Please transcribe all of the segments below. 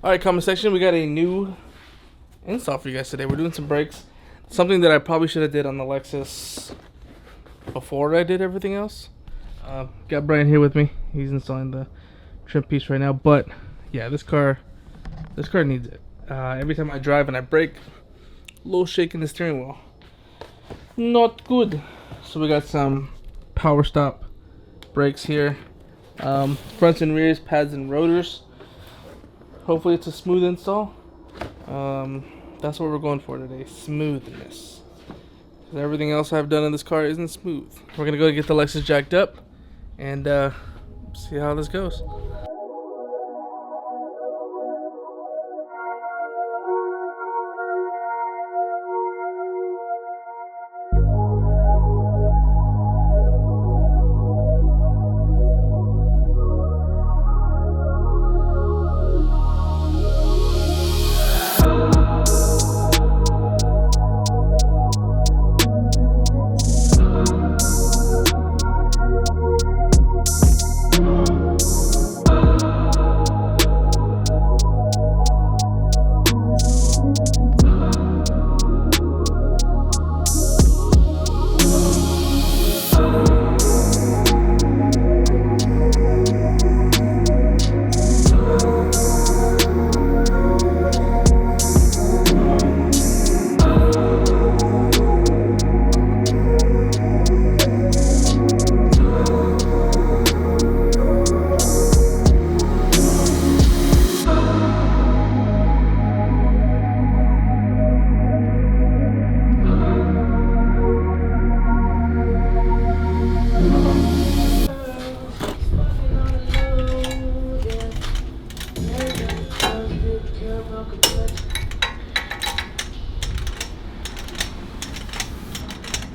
Alright, comment section, we got a new install for you guys today. We're doing some brakes. Something that I probably should have did on the Lexus before I did everything else. Got Brian here with me. He's installing the trim piece right now. But yeah, this car needs it. Every time I drive and I brake, a little shake in the steering wheel. Not good. So we got some power stop brakes here. Fronts and rears, pads and rotors. Hopefully it's a smooth install. That's what we're going for today, smoothness. Everything else I've done in this car isn't smooth. We're gonna go get the Lexus jacked up and see how this goes.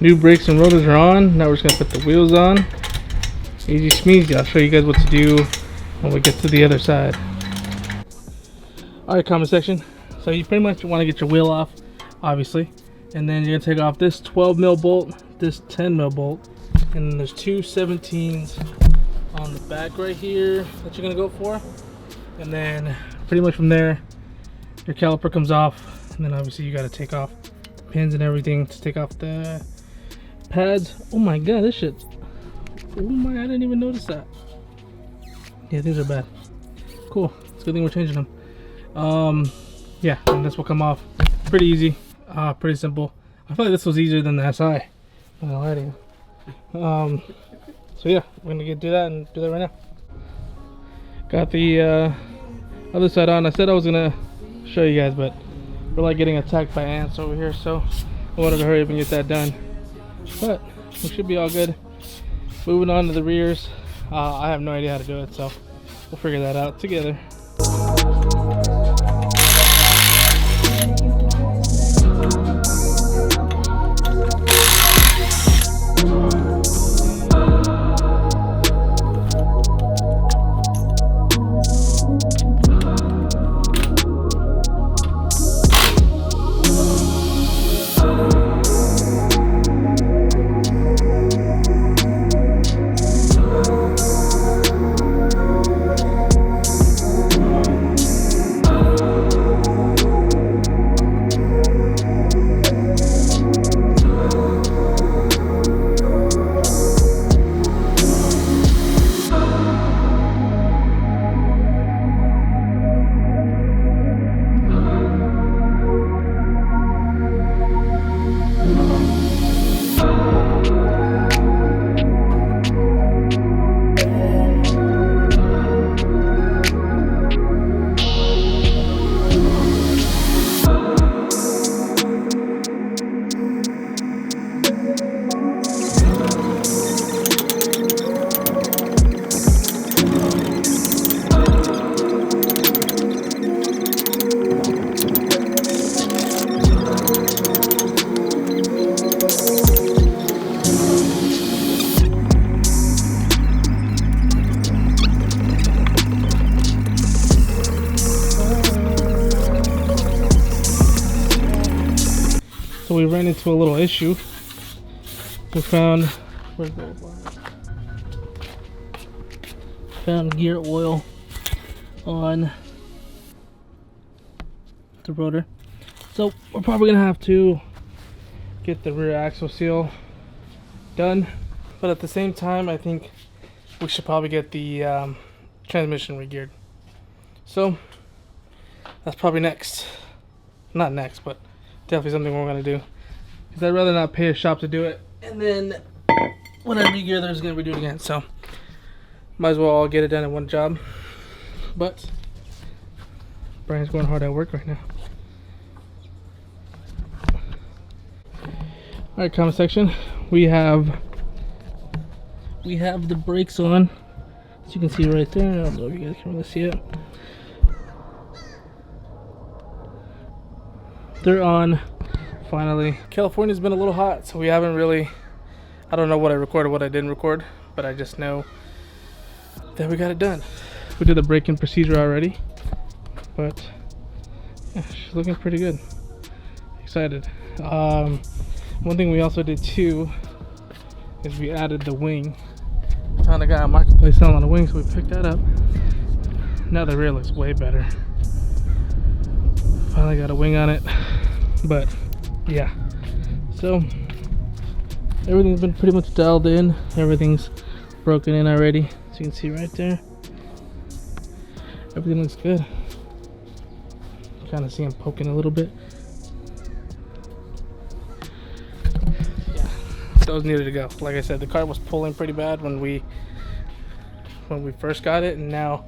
New brakes and rotors are on. Now we're just gonna put the wheels on. Easy smeezy. I'll show you guys what to do when we get to the other side. Alright, comment section. So you pretty much want to get your wheel off, obviously. And then you're gonna take off this 12mm bolt, this 10mm bolt, and then there's two 17s on the back right here that you're gonna go for. And then pretty much from there, your caliper comes off, and then obviously you gotta take off the pins and everything to take off the pads. Oh my god, this shit. Oh my, I didn't even notice that. Yeah, these are bad. Cool. It's a good thing we're changing them. Yeah, and this will come off pretty easy. Pretty simple. I feel like this was easier than the SI. I'm not gonna lie to you. So yeah, we're gonna do that and do that right now. Got the other side on. I said I was gonna show you guys, but we're like getting attacked by ants over here, so I wanted to hurry up and get that done. But we should be all good. Moving on to the rears. I have no idea how to do it, so we'll figure that out together. So we ran into a little issue. We found gear oil on the rotor. So we're probably gonna have to get the rear axle seal done, but at the same time I think we should probably get the transmission re-geared. So that's probably next. Not next, but definitely something we're gonna do, because I'd rather not pay a shop to do it and then when I re-gear there's gonna redo it again. So might as well all get it done in one job. But Brian's going hard at work right now. Alright, comment section. We have the brakes on, as you can see right there. I don't know if you guys can really see it. They're on finally. California's been a little hot, so we haven't really, I don't know what I recorded, what I didn't record, but I just know that we got it done. We did the braking procedure already, but yeah, she's looking pretty good. Excited. One thing we also did too is we added the wing. Found a guy on Marketplace selling on the wing, so we picked that up. Now the rear looks way better. Finally got a wing on it. But yeah, so everything's been pretty much dialed in. Everything's broken in already, as you can see right there. Everything looks good. Kind of see him poking a little bit. Those needed to go. Like I said, the car was pulling pretty bad when we first got it, and now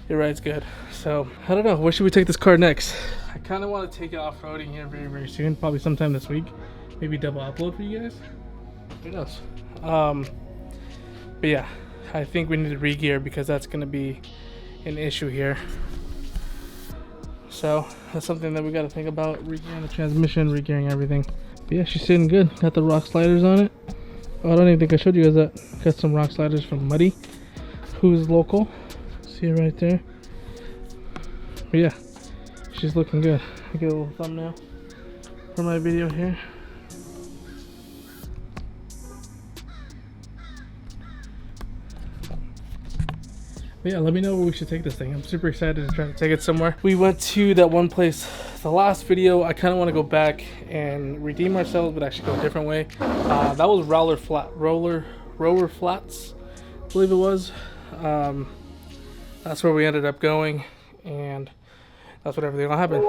it rides good. So I don't know, where should we take this car next? I kind of want to take it off-roading here very soon, probably sometime this week. Maybe double upload for you guys, who knows. But yeah, I think we need to re-gear, because that's going to be an issue here. So that's something that we got to think about, re-gearing the transmission, re-gearing everything. But yeah, she's sitting good. Got the rock sliders on it. Oh, I don't even think I showed you guys that. Got some rock sliders from Muddy, who's local. See it right there. But yeah, she's looking good. I'll get a little thumbnail for my video here. But yeah, let me know where we should take this thing. I'm super excited to try to take it somewhere. We went to that one place, the last video. I kind of want to go back and redeem ourselves, but actually go a different way. That was Roller Flats, I believe it was. That's where we ended up going, and that's what everything all happened.